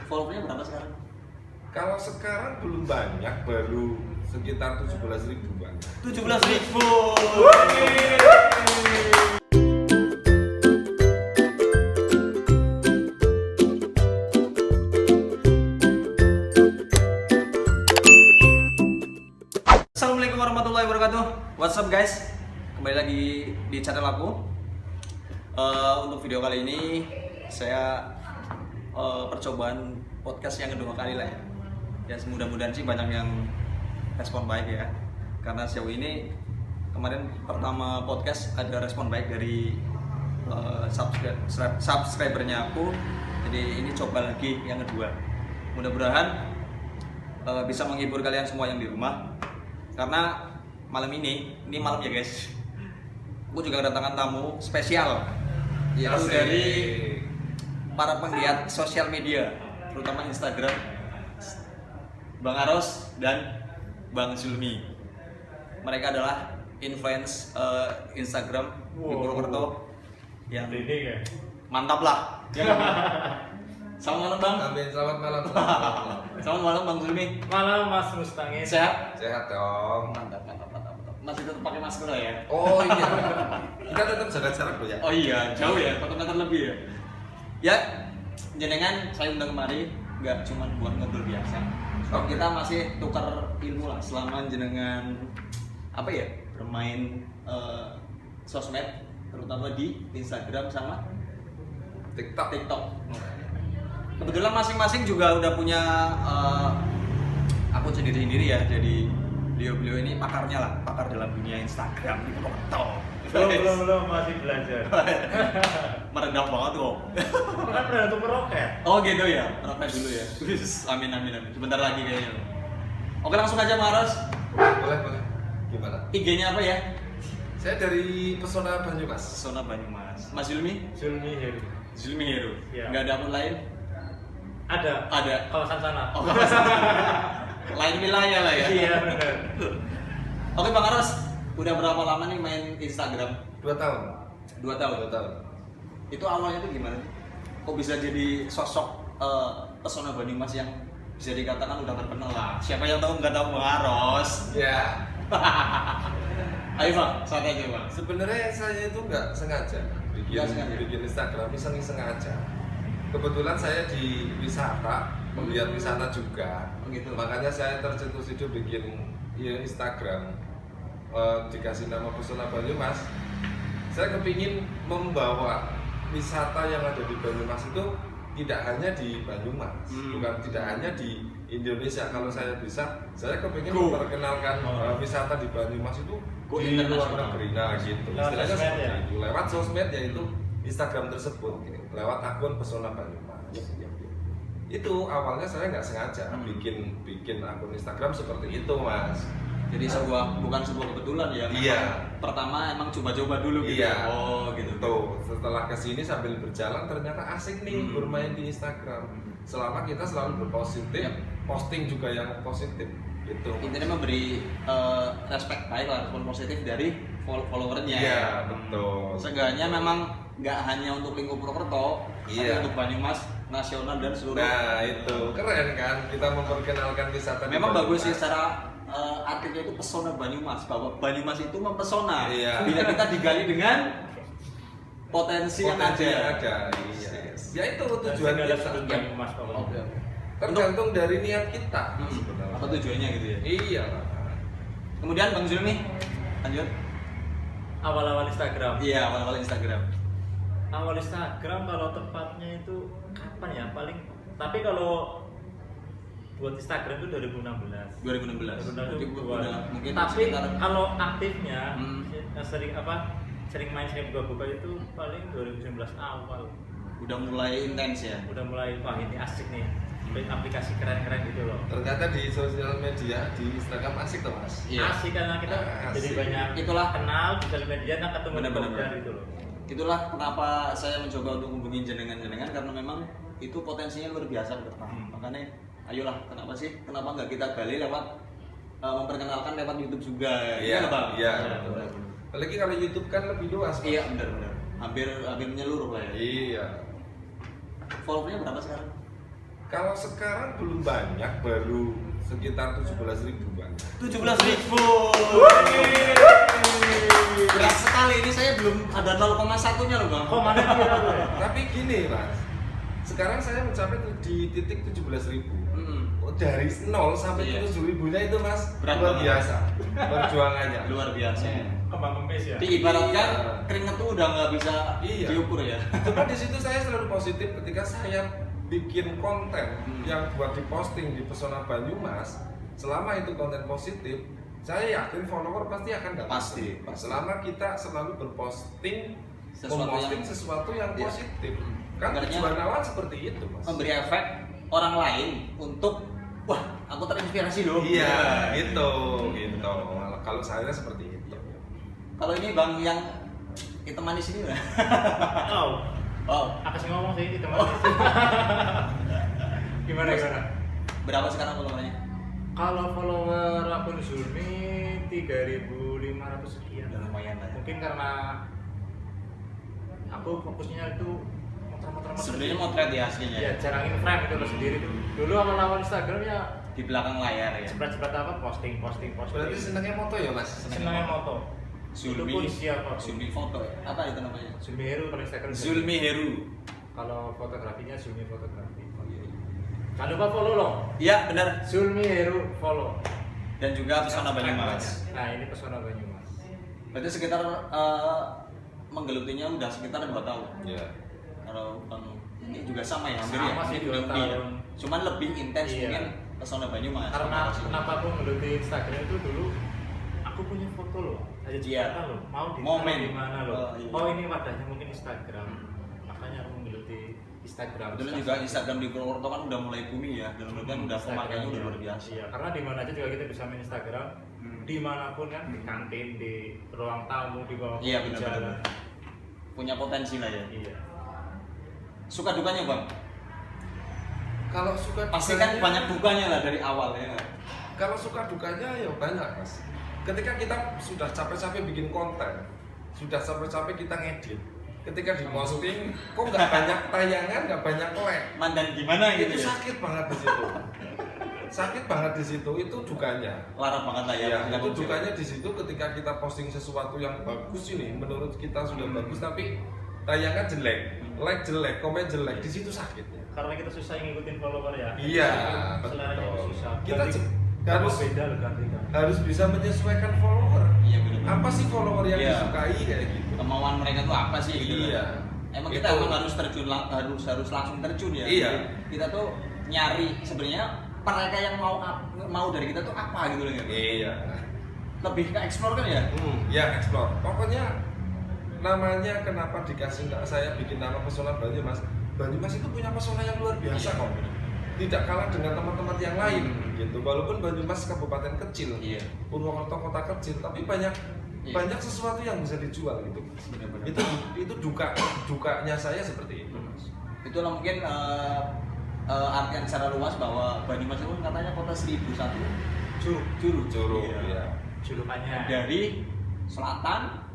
Followernya berapa sekarang? Kalau sekarang belum banyak, baru sekitar 17.000-an. 17.000. Assalamualaikum warahmatullahi wabarakatuh. What's up guys? Kembali lagi di channel aku. Untuk video kali ini saya percobaan podcast yang kedua kali lah ya. Ya mudah-mudahan sih banyak yang respon baik ya. Karena sejauh ini kemarin pertama podcast ada respon baik dari subscribernya aku. Jadi ini coba lagi yang kedua. Mudah-mudahan bisa menghibur kalian semua yang di rumah. Karena malam ini malam ya guys, aku juga kedatangan tamu spesial, yaitu dari para penggiat sosial media, terutama Instagram, Bang Aros dan Bang Zulmi. Mereka adalah influence Instagram di Purwokerto yang mantap lah. Selamat malam Bang. Amin, selamat malam. Selamat malam Bang Zulmi. Malam Mas Mustangin. Sehat? Sehat dong. Mantap. Masih tetap pakai masker ya? Oh iya. Kita tetap jaga jarak loh ya. Oh iya, jauh ya, 4 meter lebih ya. Ya, jenengan saya undang kemari nggak cuma buat ngobrol biasa. Kita masih tukar ilmu lah selama jenengan apa ya, bermain sosmed, terutama di Instagram sama TikTok. Kebetulan masing-masing juga udah punya akun sendiri-sendiri ya. Jadi beliau ini pakar dalam dunia Instagram di Purwokerto. Belum masih belajar. Merendah banget kok. Kan pernah untuk meroket. Oh gitu ya, meroket dulu ya. Amin. Sebentar lagi kayaknya. Oke langsung aja Maros. Boleh. Gimana? IG-nya apa ya? Saya dari Pesona Banyumas. Pesona Banyumas. Mas Zulmi? Zulmi Heru. Zulmi Heru. Iya. Nggak ada akun lain? Ada. Kawasan sana. Oh, lain wilayah lah ya. Iya benar. Oke Bang Aros, udah berapa lama nih main Instagram? 2 tahun. 2 tahun. 2 tahun. Itu awalnya tuh gimana? Kok bisa jadi sosok Pesona Banyumas yang bisa dikatakan udah terkenal lah. Siapa yang tahu nggak tahu Bang Aros? Ya. Ayo Bang, santai aja Bang. Sebenarnya saya itu nggak sengaja bikin Instagram, iseng-iseng aja. Kebetulan saya di wisata, melihat wisata juga. Oh, gitu. Makanya saya tercetus hidup bikin Instagram, dikasih nama Pesona Banyumas. Saya kepingin membawa wisata yang ada di Banyumas itu tidak hanya di Banyumas, bukan tidak hanya di Indonesia. Kalau saya bisa, saya kepingin memperkenalkan wisata di Banyumas itu di luar negeri. Nah gitu, istilahnya seperti itu. Lewat sosmed yaitu Instagram tersebut, lewat akun Pesona Banyumas. Itu awalnya saya nggak sengaja bikin akun Instagram seperti itu, Mas. Jadi bukan sebuah kebetulan ya. Iya. Pertama emang coba-coba dulu gitu. Iya. Oh gitu. Tuh, setelah kesini sambil berjalan ternyata asik nih bermain di Instagram. Selama kita selalu berpositif, posting juga yang positif. Gitu. Intinya memberi respect baik lah, respon positif dari followernya. Iya, betul. Seenggaknya memang nggak hanya untuk lingkup Purwokerto, tapi untuk Banyumas, nasional dan seluruh. Nah itu keren kan, kita memperkenalkan wisata. Memang bagus sih secara artinya itu Pesona Banyumas, bahwa Banyumas itu mempesona. Iya. Bila kita digali dengan potensi yang ada. Iya. Ya itu tujuan kita. Banyumas Oke. Tergantung dari niat kita. Sebenarnya. Apa tujuannya gitu ya? Iya. Kemudian Bang Zulmi, lanjut. Awal-awal Instagram. Iya, awal-awal Instagram. Awal Instagram kalau tepatnya itu kapan ya? Tapi kalau buat Instagram itu 2016. 2016. Jadi Mungkin tapi sekitar kalau aktifnya sering main buka itu paling 2019 awal. udah mulai intens ya. Udah mulai wah ini asik nih. Aplikasi keren-keren gitu loh. Ternyata di sosial media di Instagram asik tuh, Mas. Iya. Asik karena kita jadi Asik. banyak Itulah. kenal di sosial media dan ketemu Benar-benar. gitu loh. Itulah kenapa saya mencoba untuk hubungin jenengan karena memang itu potensinya luar biasa ke depan. Makanya ayolah, kenapa nggak kita gali lewat memperkenalkan lewat YouTube juga. Iya, Bang? iya. Apalagi kalau YouTube kan lebih luas. Mas. Iya, benar. Hampir menyeluruh lah ya. Iya. Followernya berapa sekarang? Kalau sekarang belum banyak, baru sekitar 17.000-an. 17.000. Berat sekali, ini saya belum ada 0,1-nya loh Bang. Kok mana kira gue? Tapi gini Mas, sekarang saya mencapai di titik 17.000. Oh, dari 0 sampai Iya. 7.000-nya itu Mas, Berat luar banget. biasa perjuangannya. Luar biasa. Kembang kempis ya. Diibaratkan Iya. keringet tuh udah nggak bisa Iya. diukur ya. Cuma di situ saya selalu positif ketika saya bikin konten yang buat diposting di Pesona Banyumas. Selama itu konten positif, saya yakin follower pasti akan datang. Pasti. Selama kita selalu berposting, Sesuatu sesuatu yang Iya. positif. Kan Ibaratnya tujuan awal seperti itu, Mas. memberi efek orang lain untuk wah aku terinspirasi loh. Iya, gitu. Malah kalau saya seperti itu. Kalau ini Bang yang hitam manis ini lah. Oh, Oh, apa sih ngomong sih teman? Gimana? berapa sekarang followernya? Kalau follower akun Zulmi 3.500 sekian. Udah lumayan lah ya. Mungkin karena aku fokusnya itu motor-motor. Sebenarnya motret ya aslinya. Ya jarangin frame itu loh sendiri tuh. Dulu awal-awal Instagram ya Di belakang layar ya. cepat-cepat apa posting. Berarti senangnya moto ya, Mas? senangnya moto. Itu Zulmi, pun siapa? Zulmi foto ya? Apa itu namanya? Zulmi Heru kalau Instagram. Zulmi Heru. Kalau fotografinya Zulmi fotografi. Oh, iya. Jangan lupa follow loh. Iya benar. Zulmi Heru follow. Dan juga Pesona Banyumas. Nah ini Pesona Banyumas. Berarti sekitar menggelutinya udah sekitar 2 tahun. Iya. Kalau Bang ini juga sama ya, hampir Sama ya. sih, Ini 2 juga lebih ya. tahun. Cuman lebih intens Iya. mungkin Pesona Banyumas. Karena kenapa aku ngeluti Instagram itu dulu aku punya foto loh. Aja Iya. cerita loh. Mau di Momen. di mana loh. Oh, iya. Oh ini wadahnya mungkin Instagram. Makanya aku ngeluti Instagram. Dulu juga Instagram di Purwokerto kan udah mulai booming ya, dan kan udah pemakaiannya udah luar biasa. Iya, karena di mana aja juga kita bisa main Instagram. Dimanapun kan, di kantin, di ruang tamu, di bawah Iya, di benar-benar. jalan. Punya potensi lah ya. Iya. Suka dukanya Bang? Kalau suka Pasti kan dukanya- banyak dukanya lah dari awal ya. Kalau suka dukanya ya banyak, Mas. Ketika kita sudah capek-capek bikin konten, sudah capek-capek kita ngedit, ketika di posting kok nggak banyak tayangan, nggak banyak like, Mandan gimana gitu itu ya? sakit banget di situ. Sakit banget di situ, itu dukanya. Larang banget lah ya. Ya, kita itu muncul. dukanya di situ ketika kita posting sesuatu yang bagus ini, menurut kita sudah bagus tapi tayangan jelek, like jelek, komen jelek, di situ sakitnya. Karena kita susah ngikutin follower ya. Iya, Seleranya betul. itu susah. Kita Ganti- harus beda loh ganti-ganti. harus bisa menyesuaikan follower. Iya benar. Apa sih follower yang Iya. disukai kayak gitu? Kemauan mereka tuh apa sih gitu? Iya. Emang kita Itu- emang harus terjun harus langsung terjun ya. Iya. Kita tuh nyari sebenarnya mereka yang mau dari kita tuh apa gitu loh ya. Iya. Lebih ke explore kan ya. Ya explore. Pokoknya namanya kenapa dikasih saya bikin nama Pesona Banyumas. Banyumas itu punya pesona yang luar biasa Iya. kok. Tidak kalah dengan teman-teman yang lain gitu. Walaupun Banyumas kabupaten kecil, Iya. Purwokerto kota kecil, tapi banyak Iya. banyak sesuatu yang bisa dijual gitu. Benar-benar. Itu dukanya saya seperti itu. Itulah mungkin artian secara luas bahwa Banyumas itu katanya kota 1001 juru. Curug Iya. ya. Julukannya. Dari selatan,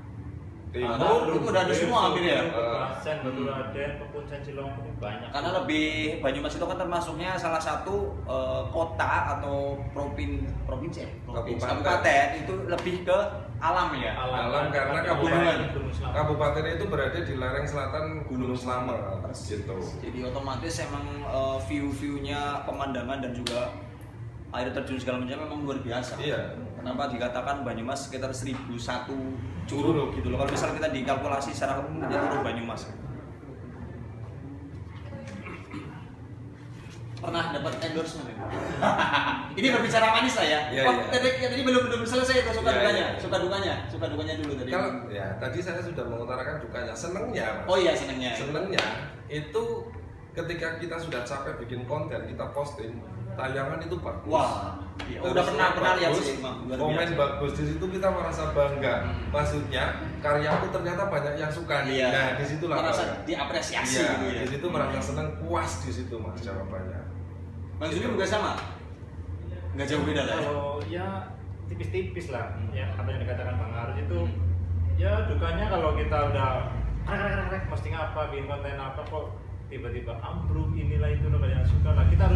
Timur itu udah ada semua hampir ya. Pekasen, Baturaden, Pepuncan, Cilongok itu banyak. Karena lebih Banyumas itu kan termasuknya salah satu kota atau provinsi ya? Kabupaten itu lebih ke alam ya. Alam karena Gunung Selamat. kabupaten itu berada di lereng selatan Gunung Slamet gitu. Jadi otomatis emang view-viewnya, pemandangan dan juga air terjun segala macam memang luar biasa. Iya. Kenapa dikatakan Banyumas sekitar 1001 Curug. gitu loh. Kalau misalnya kita dikalkulasi secara umum menjadi curug Banyumas. Pernah dapat endorsement ya? Ini berbicara manis lah ya. Iya, Oh, iya. tadi belum selesai itu suka Iya, dukanya, iya. suka dukanya dulu tadi. Kalau ya tadi saya sudah mengutarakan dukanya, senengnya. Mas. Oh iya senengnya. Senengnya itu ketika kita sudah capek bikin konten, kita posting, tayangan itu bagus. Wah, iya. Terus Udah pernah lihat bagus, sih, Bang. Luar komen biasa. bagus di situ kita merasa bangga. Maksudnya karyaku ternyata banyak yang suka nih. Iya. Nah, di situlah merasa bangga. diapresiasi Iya, gitu ya. di situ merasa senang, puas di situ Mas jawabannya. Bang Zumi juga sama? Nggak jauh beda lah ya? Kalau ya tipis-tipis lah, ya apa yang dikatakan Bang Arus itu ya dukanya kalau kita udah posting apa, bikin konten apa kok tiba-tiba ambruk inilah itu loh banyak yang suka lah, kita harus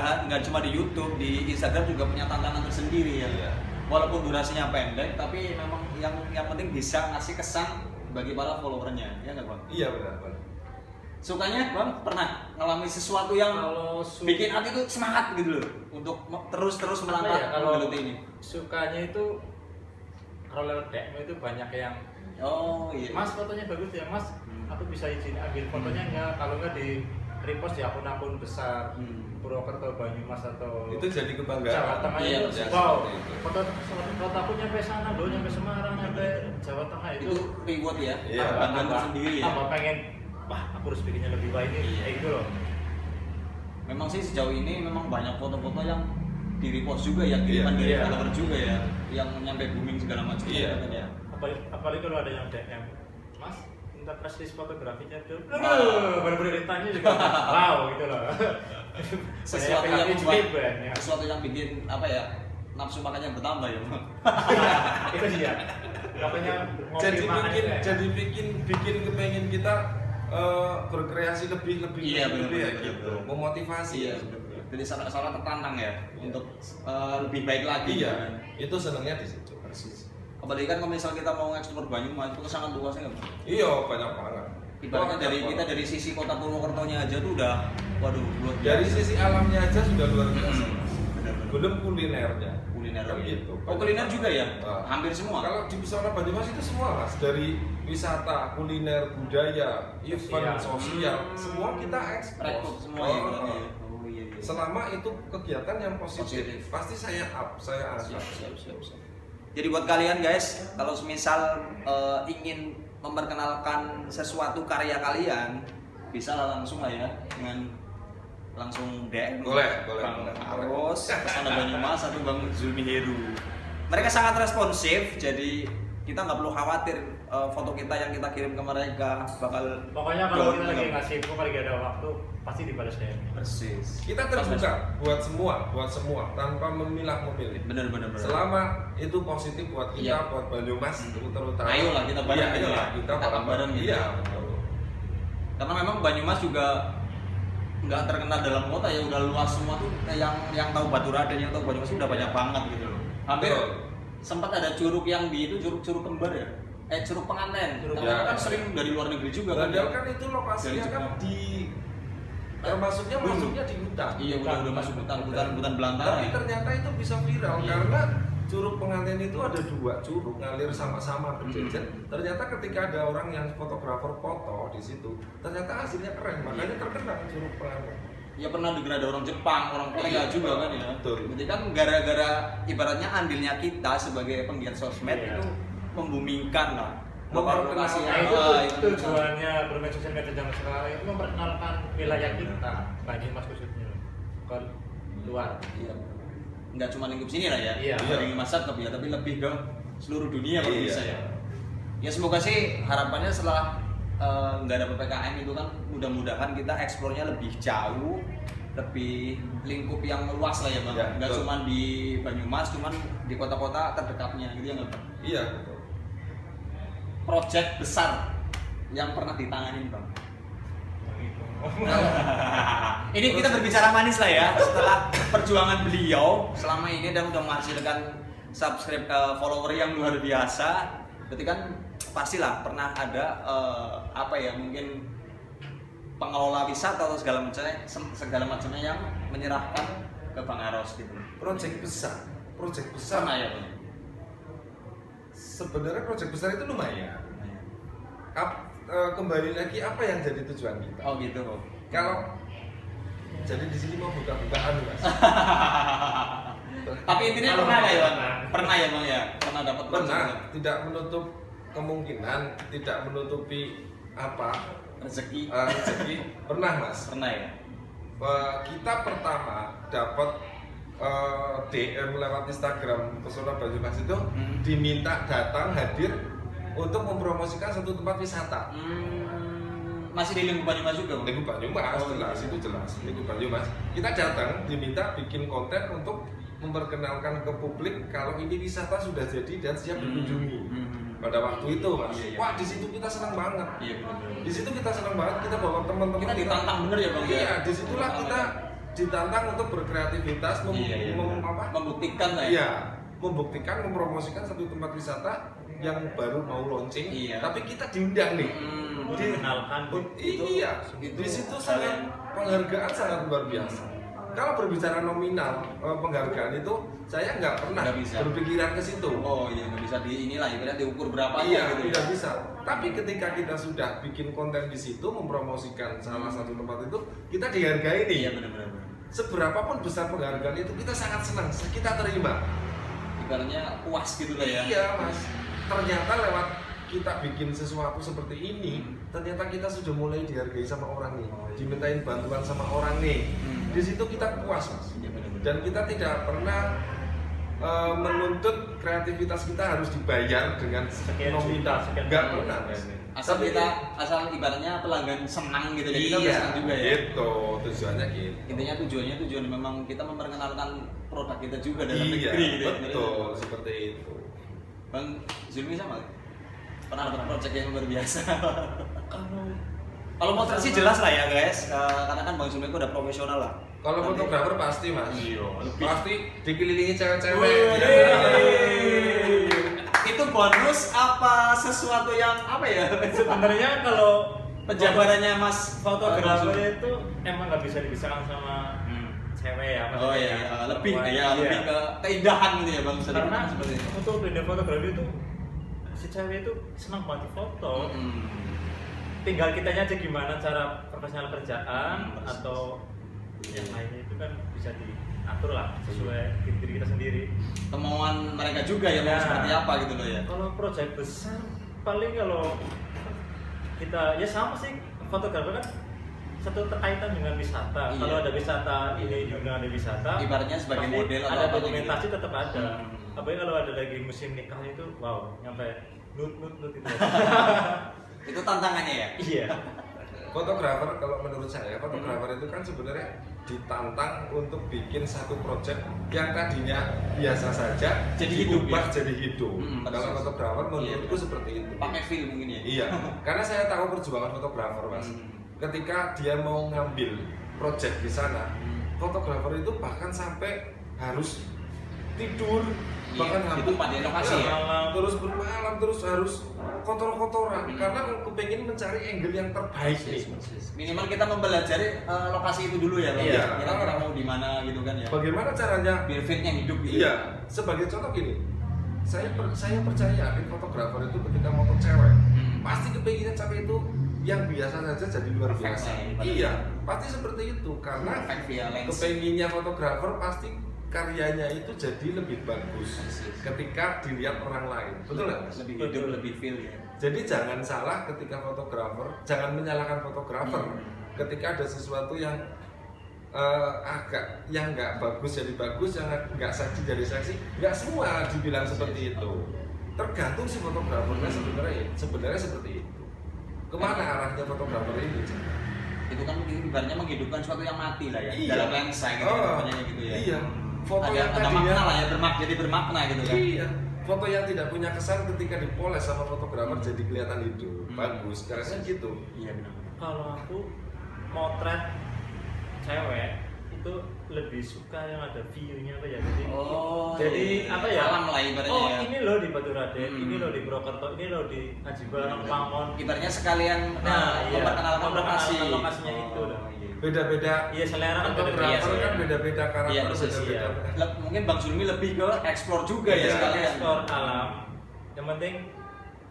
nggak cuma di YouTube, di Instagram juga punya tantangan tersendiri ya. Iya. Walaupun durasinya pendek, tapi memang yang penting bisa ngasih kesan bagi para followernya, ya nggak bang? Iya benar. Sukanya bang pernah ngalami sesuatu yang Kalau bikin hati itu semangat gitu loh untuk terus melangkah ya, kalau menggeluti ini. sukanya itu kalau lewat DM itu banyak yang Oh iya. Mas fotonya bagus ya Mas, aku bisa izin ambil fotonya nggak? Kalau nggak di repost di akun-akun besar Purwokerto, Banyumas atau Itu jadi kebanggaan. Jawa Tengah Iya, itu, ya, wow, seperti itu. foto aku nyampe sana, loh nyampe Semarang, nyampe Jawa Tengah Itu itu reward ya, Iya, banggaan tersendiri ya. tambah pengen, wah aku harus bikinnya lebih baik ini, Iya. kayak gitu loh. Memang sih sejauh ini memang banyak foto-foto yang di repost juga ya, kiriman dari Iya. follower juga ya, yang nyampe booming segala macam. Iya. kan ya. Apalagi kalau ada yang DM, Mas minta press list fotografinya tuh, Ah. bener-bener ditanya juga, wow gitu loh. Sesuatu Banyak yang PHP membuat, brand, ya. sesuatu yang bikin apa ya, nafsu makannya bertambah ya. Itu dia. Makanya Jadi ngopi bikin kepengen kita berkreasi lebih Iya, ya benar-benar. gitu, memotivasi. Iya, benar-benar. Jadi seolah tertantang ya untuk lebih baik lagi. Iya, kan. itu senangnya di situ. Persis. Apalagi kan kalau misal kita mau ekspor Banyumas itu sangat luasnya nggak? Bang? Iya, banyak banget. Ibaratnya Banyak dari banget. kita dari sisi kota Purwokertonya aja tuh udah, waduh, luar biasa. Dari sisi alamnya aja sudah luar biasa. Benar-benar. Belum kulinernya. Kuliner Kan ya. gitu. Oh kuliner juga ya? Nah, Hampir semua. Kalau di Pesona Banyumas itu semua mas, dari wisata, kuliner, budaya, event, Sosial. sosial, semua kita ekspor. Rekrut semua ya. Oh, berarti ya? oh. Oh iya iya. Selama itu kegiatan yang positif, Positif. pasti saya up, saya angkat. Siap. Jadi buat kalian guys, kalau semisal ingin memperkenalkan sesuatu karya kalian, bisa lah langsung lah ya dengan langsung DM Boleh. Bang Aros, Pesona Banyumas atau Bang Zulmi Heru. Mereka sangat responsif, jadi kita nggak perlu khawatir foto kita yang kita kirim ke mereka bakal Pokoknya kalau down, kita lagi gitu. ngasih info, kalau lagi ada waktu, pasti dibalas DM. Persis. Kita terbuka buat semua, tanpa memilah-memilih. Bener. Selama itu positif buat kita, Iya. buat Banyumas, terutama. Ayolah kita bareng Iya, gitu ayolah, ya. kita Kita bareng gitu. Iya, betul. Karena memang Banyumas juga nggak terkenal dalam kota ya, udah luas semua tuh. Yang tahu Baturaden, yang tahu Banyumas udah banyak banget gitu loh. Hampir Betul. sempat ada curug yang di itu curug kembar ya, curug pengantin. Curug, Karena ya. kan sering dari luar negeri juga kan. Padahal kan itu lokasinya Dari kan Jepang. di termasuknya Dulu. masuknya di hutan. Iya udah masuk hutan belantara. Tapi Ya. ternyata itu bisa viral Iya. karena curug pengantin itu ada 2 curug ngalir sama-sama berjejer. Ternyata ketika ada orang yang fotografer foto di situ, ternyata hasilnya keren. Makanya terkenal curug pengantin. Ya pernah dengar ada orang Jepang, orang Korea Iya, juga kan ya. betul. Jadi kan gara-gara ibaratnya andilnya kita sebagai penggiat sosmed Iya. itu membumingkan lah. Memperkenalkan. Nah itu itu tujuannya bermain sosial media zaman sekarang itu memperkenalkan wilayah kita, Banyumas khususnya ke luar. Iya. Nggak cuma lingkup sini lah ya. Iya. Dari masa ya, tapi lebih ke seluruh dunia kalau Iya. bisa ya. Ya semoga sih harapannya setelah nggak ada PPKM itu kan mudah-mudahan kita eksplornya lebih jauh, lebih lingkup yang luas lah ya bang. Ya, Nggak betul. cuma di Banyumas, cuman di kota-kota terdekatnya gitu ya nggak bang. Iya, betul. Project besar yang pernah ditanganin bang. Ini kita berbicara manis lah ya setelah perjuangan beliau selama ini dan udah menghasilkan subscribe follower yang luar biasa. Berarti kan pastilah pernah ada apa ya mungkin pengelola wisata atau segala macamnya yang menyerahkan ke Bang Aros gitu. Project besar Pernah ya bang? sebenarnya project besar itu lumayan. Kembali lagi apa yang jadi tujuan kita? Oh gitu. Kalau jadi di sini mau buka-bukaan mas. Tapi intinya pernah ya bang? Pernah ya bang ya? Pernah dapat Benar, tidak menutup kemungkinan, tidak menutupi apa rezeki? rezeki. Pernah mas. Pernah ya? Kita pertama dapat DM lewat Instagram Pesona Banyumas itu diminta datang hadir untuk mempromosikan satu tempat wisata. Masih di lingkup Banyumas juga bang? Lingkup Banyumas, Oh, jelas iya. itu jelas. Lingkup Banyumas. Kita datang diminta bikin konten untuk memperkenalkan ke publik kalau ini wisata sudah jadi dan siap dikunjungi. Pada waktu itu mas, Iya, iya. wah di situ kita senang banget. Iya benar. Di situ kita senang banget, kita bawa teman-teman. Kita ditantang bener ya bang? Iya, disitulah kita ditantang untuk berkreativitas, membuktikan lah ya. Iya, membuktikan, mempromosikan satu tempat wisata yang baru mau launching, Iya. tapi kita diundang nih. Mengenalkan Iya, di situ sangat penghargaan sangat luar biasa. Kalau berbicara nominal penghargaan itu, saya nggak pernah Nggak bisa. berpikiran ke situ. Oh iya, nggak bisa di inilah ibaratnya diukur berapa Iya, gitu. tidak bisa. Tapi ketika kita sudah bikin konten di situ, mempromosikan salah satu tempat itu, kita dihargai nih. Iya benar-benar. Seberapapun besar penghargaan itu, kita sangat senang, kita terima. Ibaratnya puas gitu lah ya. Iya, Mas. Ternyata lewat kita bikin sesuatu seperti ini, ternyata kita sudah mulai dihargai sama orang nih, dimintain bantuan sama orang nih. Di situ kita puas, Mas. Iya benar-benar. Dan kita tidak pernah menuntut kreativitas kita harus dibayar dengan Sekian nominal. juta, sekian Nggak juta. pernah, Mas. Asal Tapi- asal ibaratnya pelanggan senang gitu, jadi kita Iya, senang juga ya. gitu. Tujuannya gitu. Intinya tujuan memang kita memperkenalkan produk kita juga dalam Iya, negeri gitu. ya. betul, seperti itu. Bang Zulmi sama pernah dapat project yang luar biasa. Kalau motret sih jelas lah ya guys, karena kan Bang Zulmi itu udah profesional lah. Kalau Nanti- fotografer pasti, Mas. Iya, lebih. Pasti dikelilingi cewek-cewek. Itu bonus apa sesuatu yang apa ya? Sebenarnya kalau Penjabarannya Mas fotografer itu emang nggak bisa dipisahkan sama cewek ya. Oh maksudnya iya, ya. lebih Perempuan. ya, Iya. lebih ke keindahan gitu ya Bang. Bisa Karena dibilang seperti itu. untuk dunia fotografi itu si cewek itu senang banget foto. Tinggal kitanya aja gimana cara profesional kerjaan Persis. atau yang lainnya itu kan bisa diatur lah sesuai diri kita sendiri. Kemauan mereka juga ya mau Nah. seperti apa gitu loh ya. Kalau proyek besar paling kalau kita ya sama sih, fotografer kan satu terkaitan dengan wisata. Iya. Kalau ada wisata ini juga ada wisata. Ibaratnya sebagai pasti model atau ada apa dokumentasi gitu. tetap ada. Hmm. Apalagi kalau ada lagi musim nikah itu, wow, nyampe nut itu. Itu tantangannya ya. Iya. Fotografer, kalau menurut saya, fotografer itu kan sebenarnya ditantang untuk bikin satu project yang tadinya biasa saja Jadi hidup, diubah ya? jadi hidup. Persis. Kalau fotografer menurutku Iya. seperti itu. Pakai film mungkin ya. Iya, karena saya tahu perjuangan fotografer, Mas. Ketika dia mau ngambil project di sana, fotografer itu bahkan sampai harus tidur, Iya, bahkan di hampir tempat di lokasi ya. terus bermalam, terus harus kotor-kotoran karena kepengen mencari angle yang terbaik nih. Minimal kita mempelajari lokasi itu dulu ya Bang. Iya. Kira-kira mau di mana gitu kan ya. Bagaimana caranya? Biar fitnya hidup gitu. Iya, sebagai contoh gini, saya percaya fotografer itu ketika moto cewek, pasti kepengen cewek itu yang biasa saja jadi luar Perfect biasa. lah, ya, Iya, pasti seperti itu karena Perfect via lens. kepenginnya fotografer pasti karyanya itu jadi lebih bagus Persis. ketika dilihat orang lain. Betul nggak? Mas? Lebih hidup, lebih feel ya. Jadi jangan salah ketika fotografer, jangan menyalahkan fotografer Hmm. ketika ada sesuatu yang agak yang nggak bagus jadi bagus, yang nggak seksi jadi seksi. Nggak semua dibilang seperti itu. Tergantung si fotografernya sebenarnya seperti itu. Kemana arahnya fotografer ini? Itu kan ibaratnya menghidupkan sesuatu yang mati lah ya. Iya. Dalam lensa gitu Oh, namanya gitu ya. iya. Foto ada, yang ada tadinya- makna lah ya, jadi bermakna gitu kan. Iya. Foto yang tidak punya kesan ketika dipoles sama fotografer jadi kelihatan hidup, bagus. Karena gitu. Iya benar. Kalau aku motret cewek itu lebih suka yang ada view-nya apa ya. Jadi apa ya? Alam lah ibaratnya Oh, ya. ini loh di Batu Raden, ini loh di Purwokerto, ini loh di Haji Barang Pamon. Ibaratnya sekalian Nah, iya. memperkenalkan lokasi. Memperkenalkan lokasinya itu loh. Iya. Beda-beda. Iya, selera kan beda-beda. Fotografer Iya, kan iya. beda-beda karakter, Iya, persis, beda-beda. Mungkin Bang Zulmi lebih ke explore juga ya Iya, sekalian. Ekspor alam. Yang penting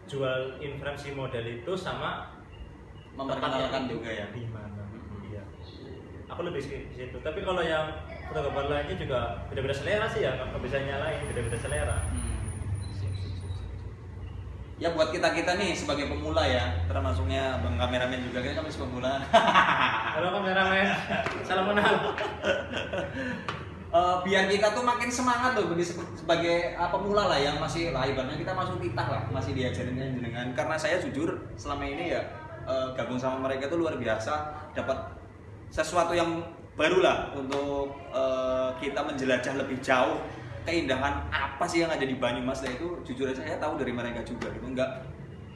jual impresi model itu sama Memperkenalkan tempatnya juga ya. di mana. Iya. Aku lebih ke situ. Tapi kalau yang fotografer lainnya juga beda-beda selera sih ya, nggak bisa nyalain, beda-beda selera. Ya buat kita nih sebagai pemula ya, termasuknya Bang kameramen juga kan kami pemula. Halo kameramen, salam kenal. Biar kita tuh makin semangat tuh sebagai pemula lah yang masih lah ibaratnya kita masuk titah lah, masih diajarin dengan karena saya jujur selama ini ya gabung sama mereka tuh luar biasa, dapat sesuatu yang baru lah untuk kita menjelajah lebih jauh keindahan apa sih yang ada di Banyumas. Nah itu jujur aja saya tahu dari mereka juga gitu, enggak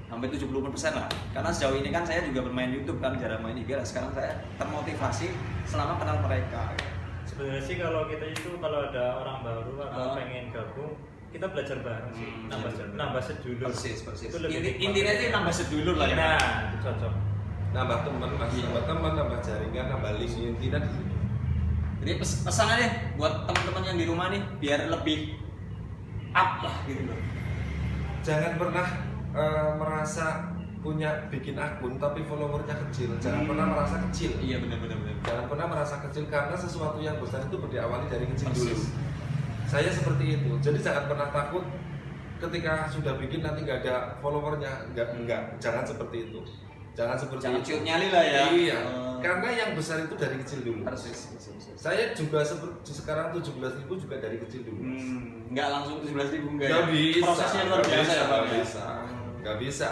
hampir 70% lah, karena sejauh ini kan saya juga bermain YouTube kan, jarang main IG lah. Sekarang saya termotivasi selama kenal mereka. Sebenarnya sih kalau kita itu kalau ada orang baru atau pengen gabung, kita belajar bareng sih, nambah sedulur. Persis. Itu lebih nikmat. Intinya sih nambah sedulur lah ya. Nah, itu cocok. Nambah teman, nambah jaringan, nambah link, intinya di situ. Jadi pesannya buat teman-teman yang di rumah nih biar lebih up lah gitu loh. Jangan pernah merasa punya bikin akun tapi followernya kecil. Jangan pernah merasa kecil. Iya benar. Jangan pernah merasa kecil karena sesuatu yang besar itu diawali dari kecil Persis. dulu. Saya seperti itu. Jadi jangan pernah takut ketika sudah bikin nanti nggak ada followernya. Enggak. Jangan seperti itu. Jangan ciut nyali lah ya. Iya. Karena yang besar itu dari kecil dulu. Persis. Saya juga sekarang 17.000 juga dari kecil dulu. Nggak langsung 17.000 enggak. Nggak ya? bisa. Prosesnya luar biasa ya Bang. Nggak bisa.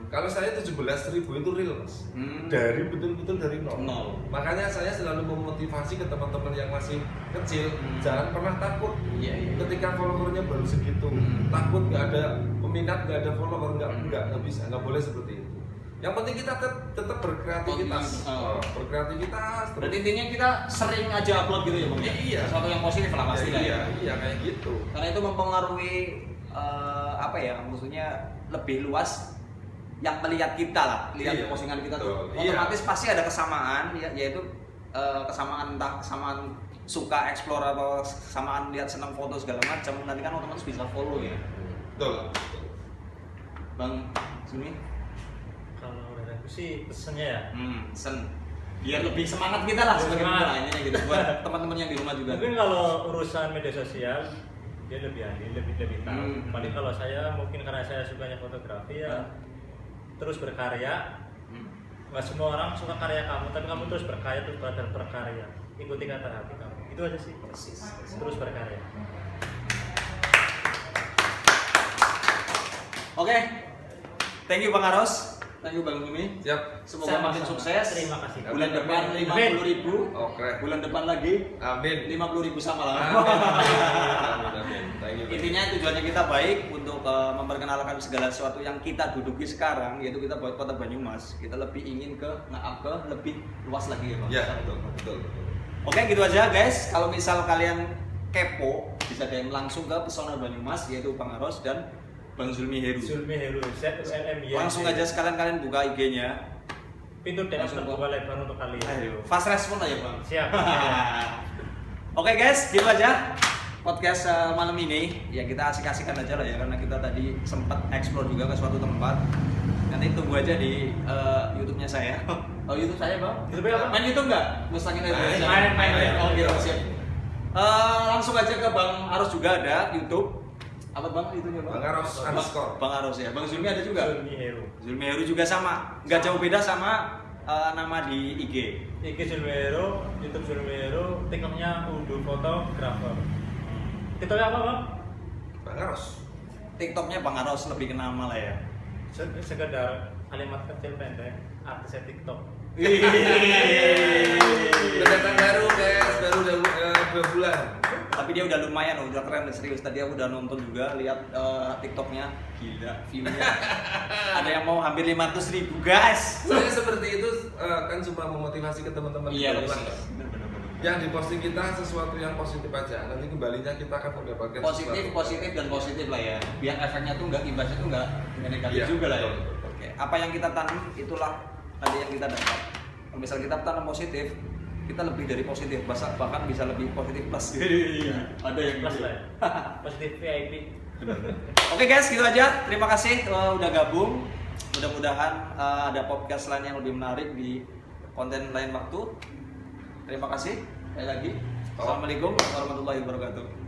Kalau saya 17.000 itu real, Mas. Dari betul-betul dari nol. Makanya saya selalu memotivasi ke teman-teman yang masih kecil, jangan pernah takut. Iya. Ketika followernya baru segitu, takut nggak ada peminat, nggak ada follower, nggak bisa, nggak boleh seperti itu. Yang penting kita tetap berkreativitas, berkreativitas. Terus. Berarti intinya kita sering aja upload gitu ya Bang? Iya. Sesuatu yang positif lah pasti lah ya. Iya kayak gitu. Karena itu mempengaruhi maksudnya lebih luas yang melihat kita lah, lihat postingan kita tuh otomatis pasti ada kesamaan yaitu kesamaan entah kesamaan suka explore atau kesamaan lihat senang foto segala macam, nanti kan otomatis bisa follow ya. Betul. Bang Zumi? Kalau dari aku sih pesennya ya. Biar lebih semangat kita lah sebagai pemainnya gitu buat teman-teman yang di rumah juga. Mungkin kalau urusan media sosial dia lebih ahli, lebih tahu. Paling kalau saya mungkin karena saya sukanya fotografi ya. Terus berkarya, nggak semua orang suka karya kamu, tapi kamu terus berkarya, terus berkarya, ikuti kata hati kamu, itu aja sih. Terus berkarya. Oke, thank you Bang Aros, thank you Bang Zumi. Siap. Semoga makin sukses. Terima kasih. Bulan depan 50.000. Oke. Bulan depan lagi Amin. 50.000 sama lah. Amin. Thank you. Intinya tujuannya kita baik untuk memperkenalkan segala sesuatu yang kita duduki sekarang, yaitu kita buat Kota Banyumas. Kita lebih ingin ke lebih luas lagi ya Bang. Ya, betul. Oke, gitu aja guys. Kalau misal kalian kepo, bisa DM langsung ke Pesona Banyumas, yaitu Bang Aros dan Bang Zulmi Heru. Langsung aja sekalian kalian buka IG-nya. Pintu DM terbuka lebar untuk kalian. Ayo, fast respon aja Bang. Siap. Oke guys, gitu aja podcast malam ini. Ya kita asik-asikan aja lah ya, karena kita tadi sempat explore juga ke suatu tempat. Nanti tunggu aja di YouTube-nya saya. Oh, YouTube saya Bang? YouTube apa? Main YouTube nggak? Mustaqil Main. Oh gitu, siap. Langsung aja ke Bang Aros juga ada YouTube. Apa Bang itunya Bang? Bang Aros underscore. Bang Aros ya. Bang Zulmi ada juga? Zulmi Heru juga sama. Nggak jauh beda sama nama di IG. IG Zulmi Heru, YouTube Zulmi Heru, TikToknya Udu Fotografer. TikToknya apa Bang? Bang Aros. TikToknya Bang Aros lebih ke nama lah ya. Sekedar kalimat kecil pendek, artisnya TikTok. Pendatang baru guys, baru 2 bulan. Tapi dia udah lumayan, udah keren, serius. Tadi aku udah nonton juga, lihat TikToknya, gila view-nya. Ada yang mau hampir 500.000 guys. Saya seperti itu kan cuma memotivasi ke teman-teman. Iya, benar. benar. Yang diposting kita sesuatu yang positif aja. Nanti kembalinya kita akan mendapatkan Positif dan positif lah ya. Biar efeknya tuh nggak imbasnya tuh nggak negatif juga lah ya. Betul. Oke, apa yang kita tanam itulah nanti yang kita dapat. Kalau misal kita tanam positif, kita lebih dari positif, bahkan bisa lebih positif plus. Ada yang Plus gitu. lah ya. Positif VIP. Oke guys, gitu aja. Terima kasih udah gabung. Mudah-mudahan ada podcast lain yang lebih menarik di konten lain waktu. Terima kasih. Sekali lagi. Assalamualaikum warahmatullahi wabarakatuh.